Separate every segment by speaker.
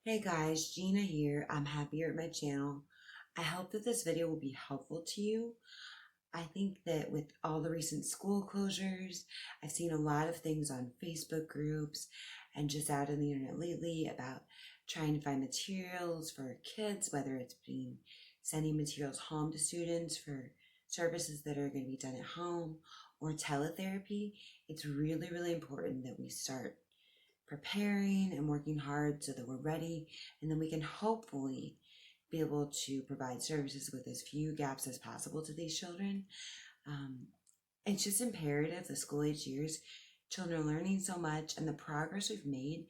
Speaker 1: Hey guys, Gina here. I'm happy you're at my channel. I hope that this video will be helpful to you. I think that with all the recent school closures, I've seen a lot of things on Facebook groups and just out on the internet lately about trying to find materials for kids, whether it's been sending materials home to students for services that are going to be done at home or teletherapy. It's really important that we start preparing and working hard so that we're ready, and then we can hopefully be able to provide services with as few gaps as possible to these children. Um, it's just imperative the school age years, children are learning so much, and the progress we've made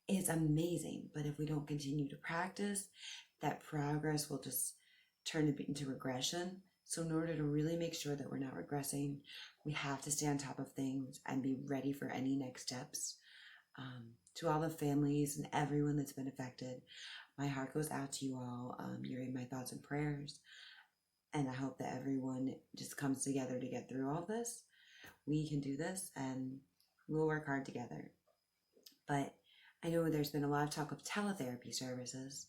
Speaker 1: is amazing. But if we don't continue to practice, that progress will just turn into regression. So in order to really make sure that we're not regressing, we have to stay on top of things and be ready for any next steps. To all the families and everyone that's been affected, my heart goes out to you all. You're in my thoughts and prayers, and I hope that everyone just comes together to get through all this. We can do this, and we'll work hard together. But I know there's been a lot of talk of teletherapy services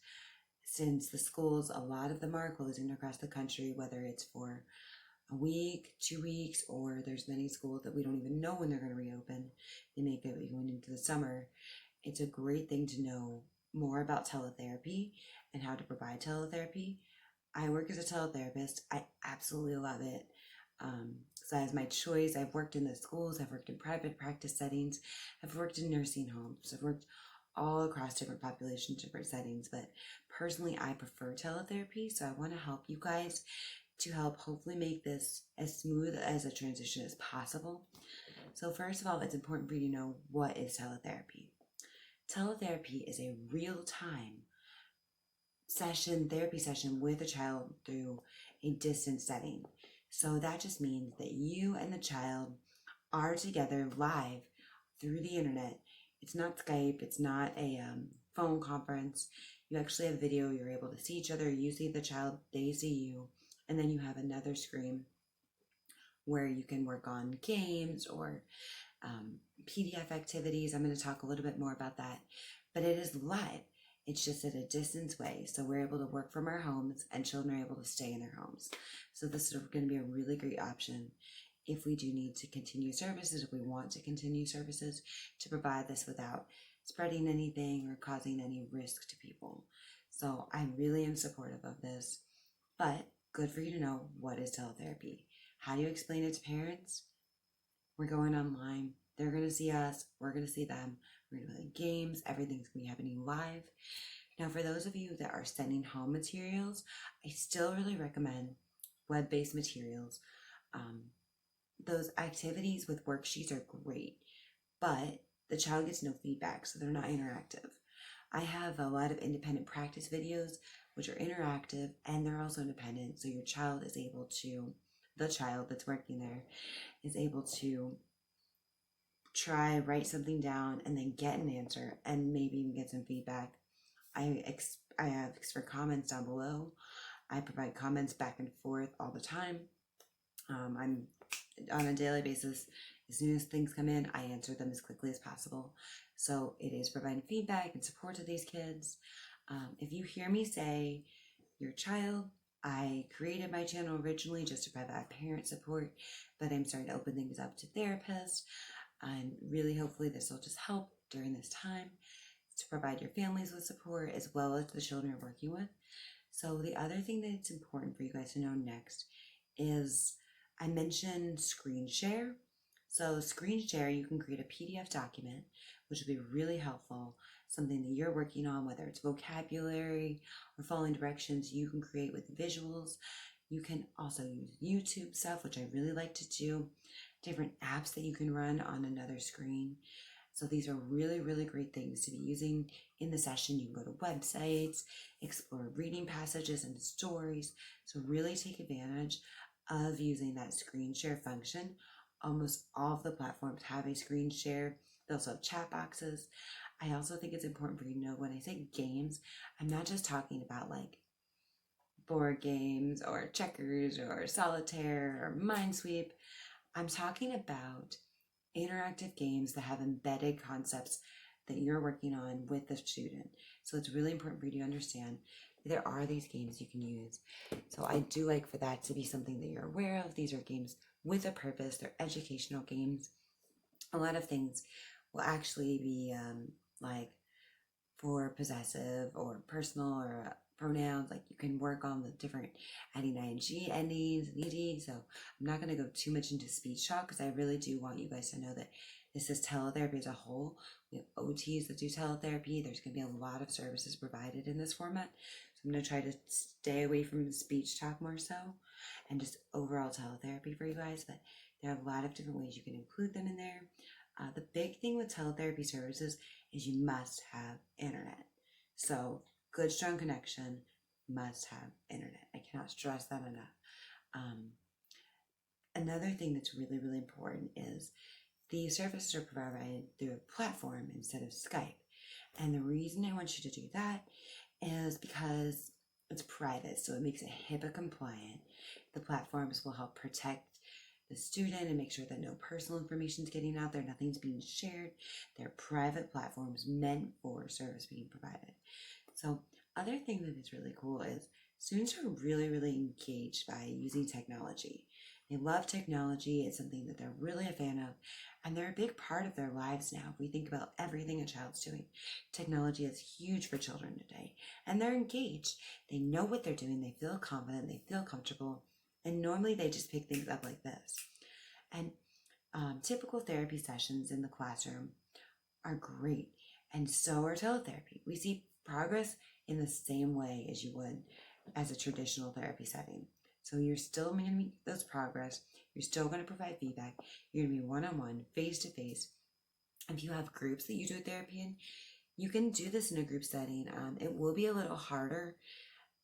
Speaker 1: since the schools, a lot of them are closing across the country, whether it's for a week, 2 weeks, or there's many schools that we don't even know when they're going to reopen. They may be going into the summer. It's a great thing to know more about teletherapy and how to provide teletherapy. I work as a teletherapist. I absolutely love it. So as my choice, I've worked in the schools, I've worked in private practice settings, I've worked in nursing homes, I've worked all across different populations, different settings, but personally I prefer teletherapy, so I want to help you guys to help hopefully make this as smooth as a transition as possible. So first of all, it's important for you to know what is teletherapy. Teletherapy is a real-time therapy session with a child through a distance setting. So that just means that you and the child are together live through the internet. It's not Skype, it's not a phone conference. You actually have video, you're able to see each other, you see the child, they see you, and then you have another screen where you can work on games or PDF activities. I'm going to talk a little bit more about that, but it is live. It's just at a distance way. So we're able to work from our homes and children are able to stay in their homes. So this is going to be a really great option if we do need to continue services, if we want to continue services, to provide this without spreading anything or causing any risk to people. So I really am supportive of this, but good for you to know what is teletherapy. How do you explain it to parents? We're going online. They're going to see us. We're going to see them. We're going to play games. Everything's going to be happening live. Now, for those of you that are sending home materials, I still really recommend web-based materials. Those activities with worksheets are great, but the child gets no feedback, so they're not interactive. I have a lot of independent practice videos which are interactive and they're also independent, so your child is able to, the child that's working there is able to write something down and then get an answer and maybe even get some feedback. I have for comments down below. I provide comments back and forth all the time. I'm on a daily basis. As soon as things come in, I answer them as quickly as possible. So it is providing feedback and support to these kids. If you hear me say your child, I created my channel originally just to provide parent support, but I'm starting to open things up to therapists, and really hopefully this will just help during this time to provide your families with support as well as the children you're working with. So the other thing that's important for you guys to know next is I mentioned screen share. So screen share, you can create a PDF document, which will be really helpful. Something that you're working on, whether it's vocabulary or following directions, you can create with visuals. You can also use YouTube stuff, which I really like to do. Different apps that you can run on another screen. So these are really great things to be using in the session. You can go to websites, explore reading passages and stories. So really take advantage of using that screen share function. Almost all of the platforms have a screen share. They also have chat boxes. I also think it's important for you to know when I say games, I'm not just talking about like board games or checkers or solitaire or Minesweep. I'm talking about interactive games that have embedded concepts that you're working on with the student. So it's really important for you to understand there are these games you can use. So I do like for that to be something that you're aware of. These are games with a purpose. They're educational games. A lot of things will actually be like for possessive or personal or pronouns. Like you can work on the different adding ing endings and ed. So I'm not going to go too much into speech talk because I really do want you guys to know that this is teletherapy as a whole. We have OTs that do teletherapy. There's going to be a lot of services provided in this format. So I'm going to try to stay away from speech talk more so and just overall teletherapy for you guys. But there are a lot of different ways you can include them in there. The big thing with teletherapy services is you must have internet. So good, strong connection, must have internet. I cannot stress that enough. Another thing that's really, really important is the services are provided through a platform instead of Skype. And the reason I want you to do that is because it's private, so it makes it HIPAA compliant. The platforms will help protect the student and make sure that no personal information is getting out there, nothing's being shared. They're private platforms meant for service being provided. So other thing that is really cool is students are really, really engaged by using technology. They love technology. It's something that they're really a fan of, and they're a big part of their lives now. If we think about everything a child's doing, technology is huge for children today, and they're engaged. They know what they're doing. They feel confident. They feel comfortable. And normally they just pick things up like this. And typical therapy sessions in the classroom are great. And so are teletherapy. We see progress in the same way as you would as a traditional therapy setting. So you're still going to make those progress. You're still going to provide feedback. You're going to be one-on-one, face-to-face. If you have groups that you do therapy in, you can do this in a group setting. It will be a little harder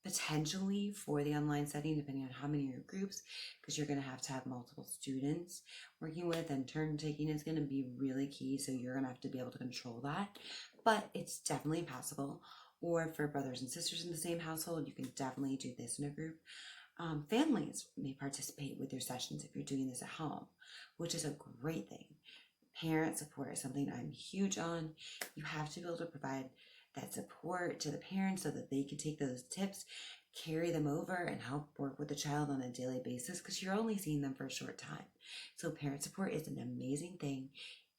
Speaker 1: potentially for the online setting, depending on how many are your groups, because you're going to have multiple students working with, and turn taking is going to be really key. So you're going to have to be able to control that, but it's definitely possible. Or for brothers and sisters in the same household, you can definitely do this in a group. Families may participate with your sessions if you're doing this at home, which is a great thing. Parent support is something I'm huge on. You have to be able to provide that support to the parents so that they can take those tips, carry them over, and help work with the child on a daily basis, because you're only seeing them for a short time. So parent support is an amazing thing.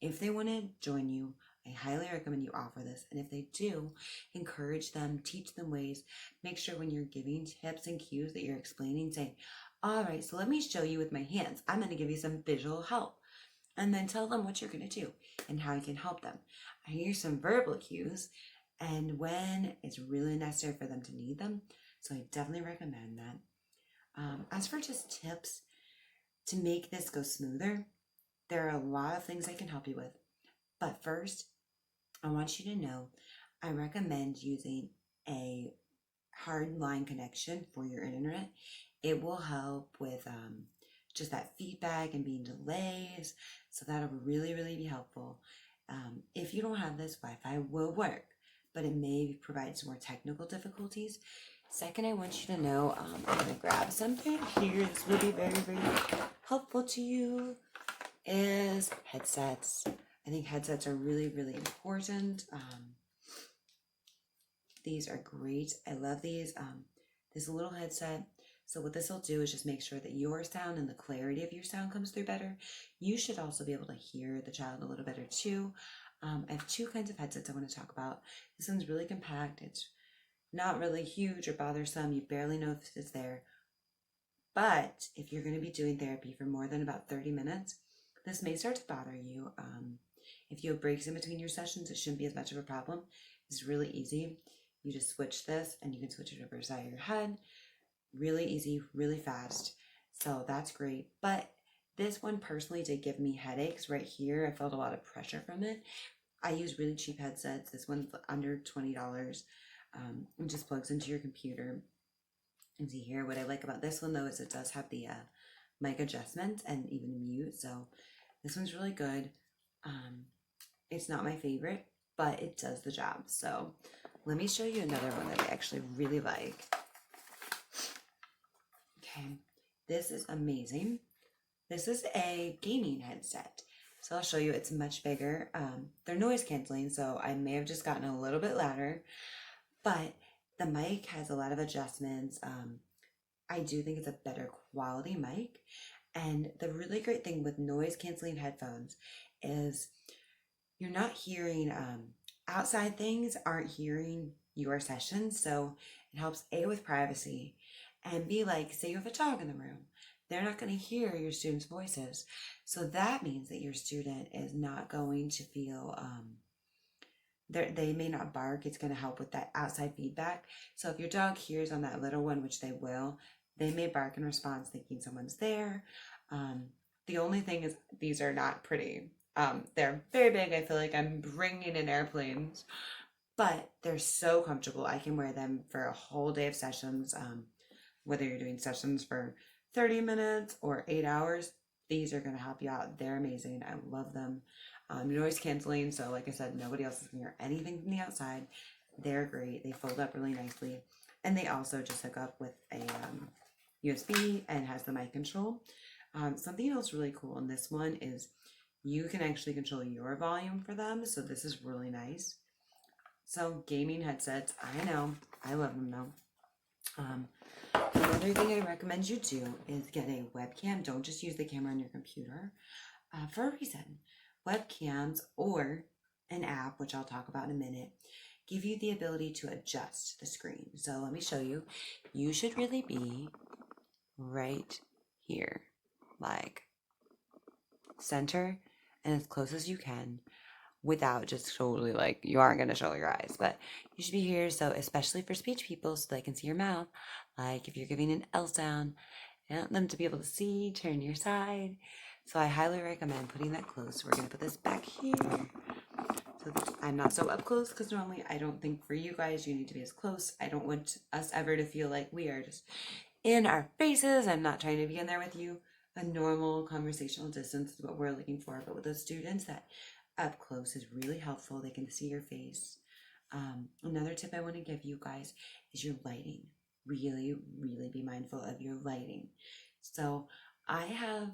Speaker 1: If they want to join you, I highly recommend you offer this. And if they do, encourage them, teach them ways. Make sure when you're giving tips and cues that you're explaining, saying, all right, so let me show you with my hands. I'm going to give you some visual help. And then tell them what you're going to do and how you can help them. I hear some verbal cues, and when it's really necessary for them to need them. So I definitely recommend that. As for just tips to make this go smoother, there are a lot of things I can help you with. But first, I want you to know I recommend using a hard line connection for your internet. It will help with just that feedback and being delays. So that'll really, really be helpful. If you don't have this, Wi-Fi will work, but it may provide some more technical difficulties. Second, I want you to know, I'm going to grab something here. This will be very, very helpful to you, is headsets. I think headsets are really, really important. These are great. I love these. This little headset. So what this will do is just make sure that your sound and the clarity of your sound comes through better. You should also be able to hear the child a little better too. I have two kinds of headsets I want to talk about. This one's really compact. It's not really huge or bothersome. You barely know if it's there. But if you're going to be doing therapy for more than about 30 minutes, this may start to bother you. If you have breaks in between your sessions, it shouldn't be as much of a problem. It's really easy. You just switch this and you can switch it over the side of your head. Really easy, really fast. So that's great. But this one personally did give me headaches right here. I felt a lot of pressure from it. I use really cheap headsets. This one's under $20. It just plugs into your computer. And see here, what I like about this one though is it does have the mic adjustment and even mute. So this one's really good. It's not my favorite, but it does the job. So let me show you another one that I actually really like. Okay, this is amazing. This is a gaming headset. So I'll show you, it's much bigger. They're noise canceling, so I may have just gotten a little bit louder, but the mic has a lot of adjustments. I do think it's a better quality mic. And the really great thing with noise canceling headphones is you're not hearing outside things aren't hearing your sessions. So it helps A, with privacy, and B, like, say you have a dog in the room, they're not going to hear your students' voices. So that means that your student is not going to feel they may not bark. It's going to help with that outside feedback. So if your dog hears on that little one, which they will, they may bark in response thinking someone's there. The only thing is these are not pretty. They're very big. I feel like I'm bringing in airplanes, but they're so comfortable. I can wear them for a whole day of sessions. Whether you're doing sessions for 30 minutes or 8 hours, these are going to help you out. They're amazing. I love them. Noise canceling, so like I said, nobody else is going to hear anything from the outside. They're great. They fold up really nicely. And they also just hook up with a USB and has the mic control. Something else really cool in this one is you can actually control your volume for them. So this is really nice. So gaming headsets, I know, I love them though. Another thing I recommend you do is get a webcam. Don't just use the camera on your computer for a reason. Webcams or an app, which I'll talk about in a minute, give you the ability to adjust the screen. So let me show you. You should really be right here, like center and as close as you can, without just totally, like, you aren't going to show your eyes, but you should be here. So especially for speech people, so they can see your mouth. Like if you're giving an L sound, I want them to be able to see, turn your side. So I highly recommend putting that close. We're going to put this back here. So I'm not so up close, because normally I don't think for you guys you need to be as close. I don't want us ever to feel like we are just in our faces. I'm not trying to be in there with you. A normal conversational distance is what we're looking for. But with those students, that up close is really helpful. They can see your face. Another tip I want to give you guys is your lighting. Really, really be mindful of your lighting. So I have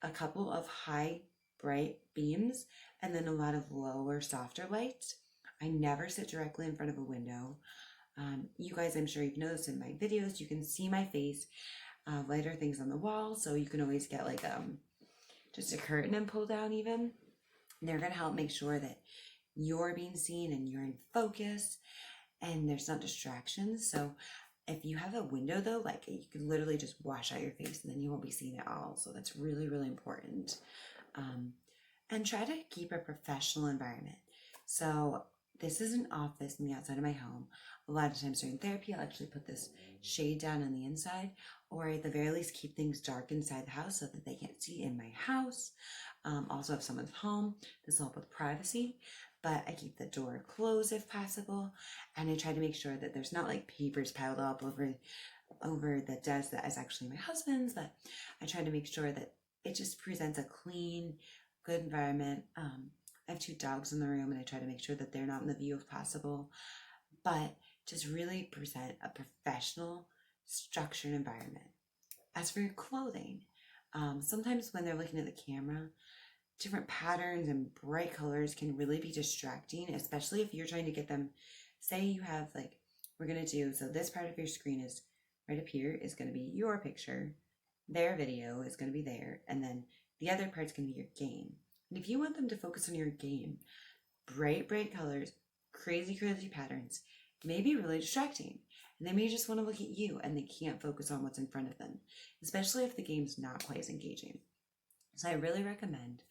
Speaker 1: a couple of high bright beams and then a lot of lower softer lights. I never sit directly in front of a window. You guys, I'm sure you've noticed in my videos, you can see my face, lighter things on the wall, so you can always get like just a curtain and pull down even. They're going to help make sure that you're being seen and you're in focus and there's not distractions. So if you have a window though, like you can literally just wash out your face and then you won't be seen at all. So that's really, really important. And try to keep a professional environment. So this is an office on the outside of my home. A lot of times during therapy, I'll actually put this shade down on the inside, or at the very least keep things dark inside the house so that they can't see in my house. Also, if someone's home, this will help with privacy, but I keep the door closed if possible, and I try to make sure that there's not like papers piled up over the desk that is actually my husband's, but I try to make sure that it just presents a clean, good environment. I have 2 dogs in the room, and I try to make sure that they're not in the view if possible, but just really present a professional, structured environment. As for your clothing, sometimes when they're looking at the camera, different patterns and bright colors can really be distracting, especially if you're trying to get them. Say you have, like, we're going to do, so this part of your screen is right up here is going to be your picture, their video is going to be there, and then the other part's going to be your game. And if you want them to focus on your game, bright colors, crazy patterns may be really distracting. And they may just want to look at you and they can't focus on what's in front of them, especially if the game's not quite as engaging. So I really recommend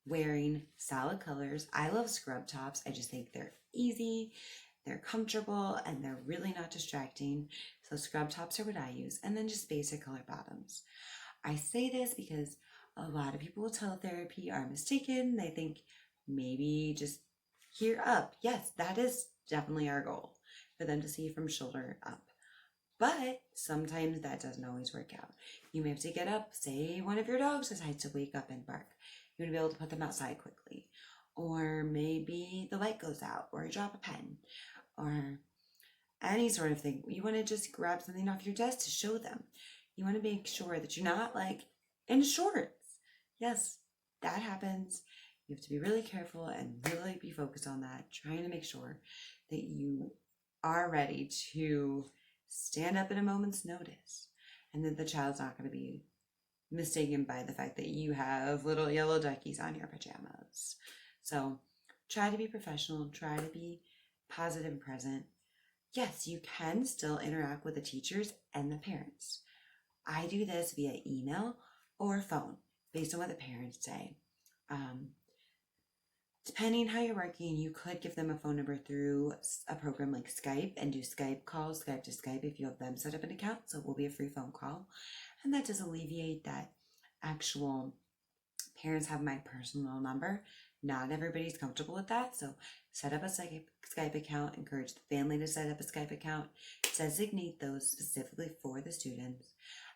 Speaker 1: wearing solid colors. I love scrub tops. I just think they're easy, they're comfortable, and they're really not distracting. So scrub tops are what I use, and then just basic color bottoms. I say this because a lot of people with teletherapy are mistaken. They think maybe just here up. Yes, that is definitely our goal, for them to see from shoulder up. But sometimes that doesn't always work out. You may have to get up, say one of your dogs decides to wake up and bark. You want to be able to put them outside quickly. Or maybe the light goes out, or you drop a pen, or any sort of thing. You want to just grab something off your desk to show them. You want to make sure that you're not like in shorts. Yes, that happens, you have to be really careful and really be focused on that, trying to make sure that you are ready to stand up at a moment's notice and that the child's not going to be mistaken by the fact that you have little yellow duckies on your pajamas. So try to be professional, try to be positive and present. Yes, you can still interact with the teachers and the parents. I do this via email or phone based on what the parents say. Depending how you're working, you could give them a phone number through a program like Skype and do Skype calls, Skype to Skype, if you have them set up an account. So it will be a free phone call. And that does alleviate that actual parents have my personal number. Not everybody's comfortable with that. So set up a Skype account, encourage the family to set up a Skype account, designate those specifically for the students,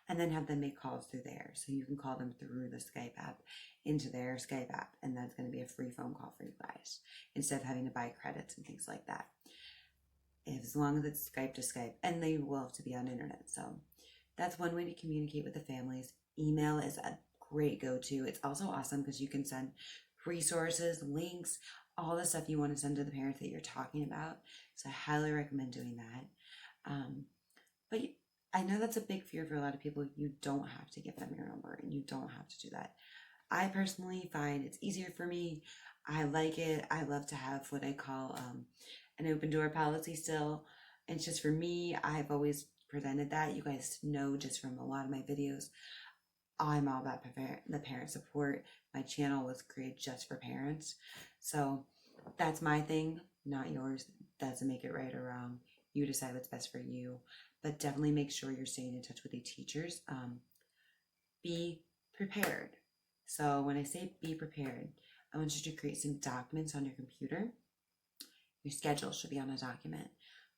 Speaker 1: and then have them make calls through there. So you can call them through the Skype app into their Skype app, and that's going to be a free phone call for you guys instead of having to buy credits and things like that. As long as it's Skype to Skype, and they will have to be on internet. So that's one way to communicate with the families. Email is a great go-to. It's also awesome because you can send resources, links, all the stuff you want to send to the parents that you're talking about. So I highly recommend doing that. But I know that's a big fear for a lot of people. You don't have to give them your number, and you don't have to do that. I personally find it's easier for me. I like it. I love to have what I call an open door policy still. It's just for me, I've always presented that. You guys know just from a lot of my videos, I'm all about the parent support. My channel was created just for parents. So that's my thing, not yours. Doesn't make it right or wrong. You decide what's best for you. But definitely make sure you're staying in touch with the teachers. Be prepared. So when I say be prepared, I want you to create some documents on your computer. Your schedule should be on a document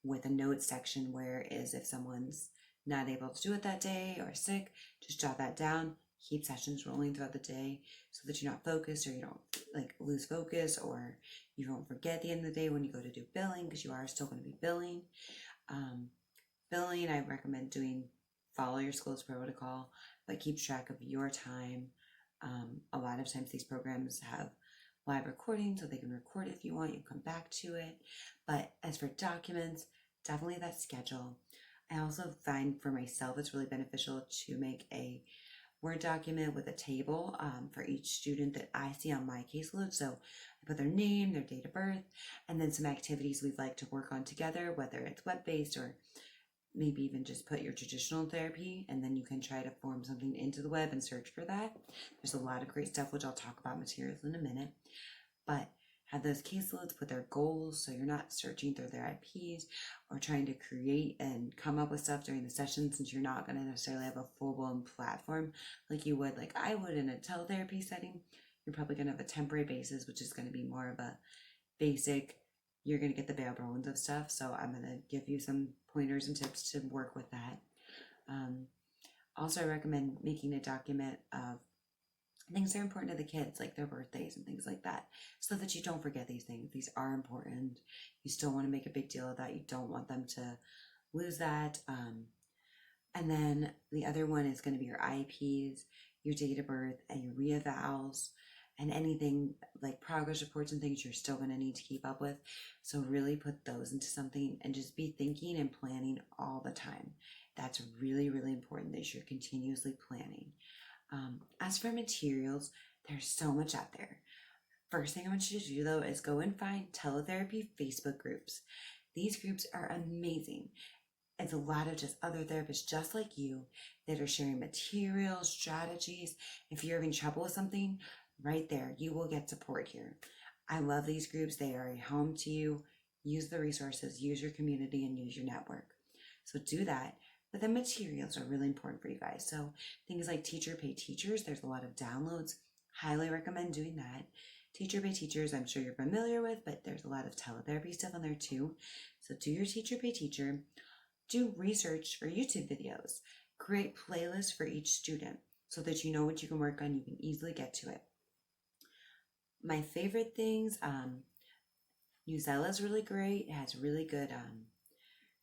Speaker 1: with a notes section where if someone's not able to do it that day or sick, just jot that down. Keep sessions rolling throughout the day so that you're not focused, or you don't lose focus, or you don't forget at the end of the day when you go to do billing, because you are still going to be billing. Billing, I recommend follow your school's protocol, but keep track of your time. A lot of times these programs have live recording, so they can record if you want. You come back to it. But as for documents, definitely that schedule. I also find for myself it's really beneficial to make a Word document with a table for each student that I see on my caseload. So I put their name, their date of birth, and then some activities we'd like to work on together, whether it's web-based or maybe even just put your traditional therapy, and then you can try to form something into the web and search for that. There's a lot of great stuff, which I'll talk about materials in a minute. But have those caseloads put their goals, so you're not searching through their IPs or trying to create and come up with stuff during the session, since you're not going to necessarily have a full-blown platform like you would, like I would in a teletherapy setting. You're probably going to have a temporary basis, which is going to be more of a basic, you're going to get the bare bones of stuff. So I'm going to give you some pointers and tips to work with that. Also, I recommend making a document of things that are important to the kids, like their birthdays and things like that, so that you don't forget these things. These are important. You still want to make a big deal of that. You don't want them to lose that. And then the other one is going to be your IEPs, your date of birth, and your reevals, and anything like progress reports and things you're still going to need to keep up with. So really put those into something and just be thinking and planning all the time. That's really, really important that you're continuously planning. As for materials, there's so much out there. First thing I want you to do, though, is go and find teletherapy Facebook groups. These groups are amazing. It's a lot of just other therapists just like you that are sharing materials, strategies. If you're having trouble with something, right there, you will get support here. I love these groups. They are a home to you. Use the resources, use your community, and use your network. So do that. But the materials are really important for you guys. So things like Teacher Pay Teachers, there's a lot of downloads. Highly recommend doing that. Teacher Pay Teachers, I'm sure you're familiar with, but there's a lot of teletherapy stuff on there too. So do your Teacher Pay Teacher. Do research for YouTube videos. Create playlists for each student so that you know what you can work on. You can easily get to it. My favorite things, Newsella is really great. It has really good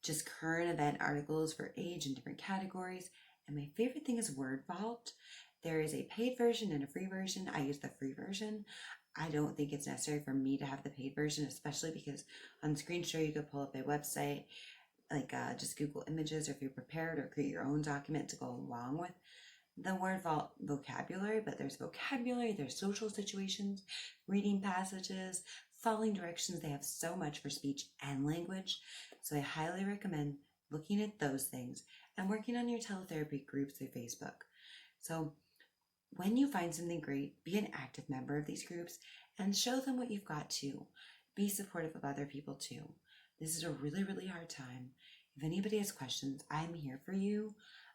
Speaker 1: just current event articles for age and different categories. And my favorite thing is Word Vault. There is a paid version and a free version. I use the free version. I don't think it's necessary for me to have the paid version, especially because on screen share you could pull up a website, like just Google Images, or if you're prepared, or create your own document to go along with the word vocabulary. But there's vocabulary, there's social situations, reading passages, following directions. They have so much for speech and language. So I highly recommend looking at those things and working on your teletherapy groups through Facebook. So when you find something great, be an active member of these groups and show them what you've got too. Be supportive of other people too. This is a really, really hard time. If anybody has questions, I'm here for you.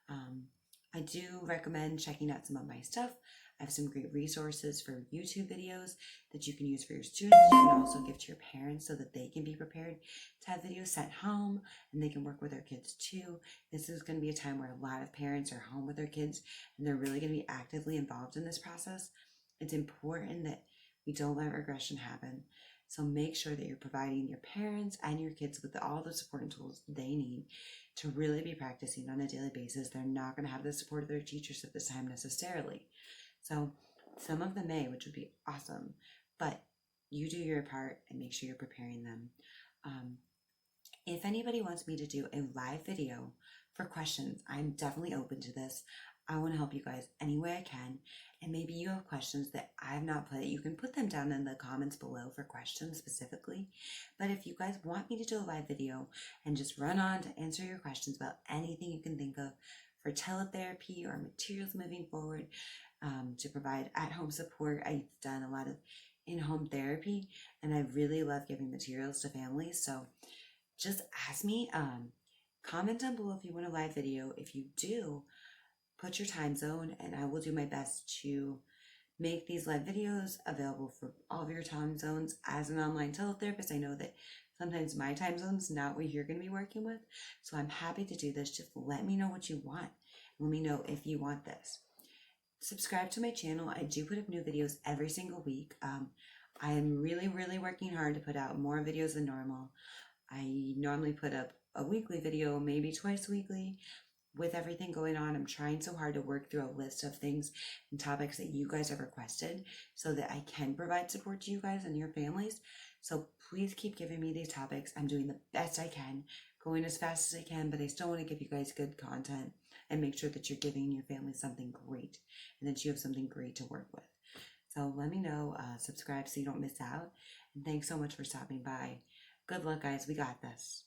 Speaker 1: I do recommend checking out some of my stuff. I have some great resources for YouTube videos that you can use for your students. You can also give to your parents so that they can be prepared to have videos sent home and they can work with their kids too. This is going to be a time where a lot of parents are home with their kids and they're really going to be actively involved in this process. It's important that we don't let regression happen. So make sure that you're providing your parents and your kids with all the support and tools they need to really be practicing on a daily basis. They're not going to have the support of their teachers at this time necessarily. So some of them may, which would be awesome, but you do your part and make sure you're preparing them. If anybody wants me to do a live video for questions, I'm definitely open to this. I want to help you guys any way I can. And maybe you have questions that I've not put. You can put them down in the comments below for questions specifically. But if you guys want me to do a live video and just run on to answer your questions about anything you can think of for teletherapy or materials moving forward, to provide at-home support. I've done a lot of in-home therapy and I really love giving materials to families. So just ask me, comment down below if you want a live video. If you do, put your time zone and I will do my best to make these live videos available for all of your time zones. As an online teletherapist, I know that sometimes my time zone is not what you're going to be working with. So I'm happy to do this. Just let me know what you want. Let me know if you want this. Subscribe to my channel. I do put up new videos every single week. I am really, really working hard to put out more videos than normal. I normally put up a weekly video, maybe twice weekly. With everything going on, I'm trying so hard to work through a list of things and topics that you guys have requested so that I can provide support to you guys and your families. So please keep giving me these topics. I'm doing the best I can, going as fast as I can, but I still want to give you guys good content and make sure that you're giving your family something great and that you have something great to work with. So let me know, subscribe so you don't miss out. And thanks so much for stopping by. Good luck, guys. We got this.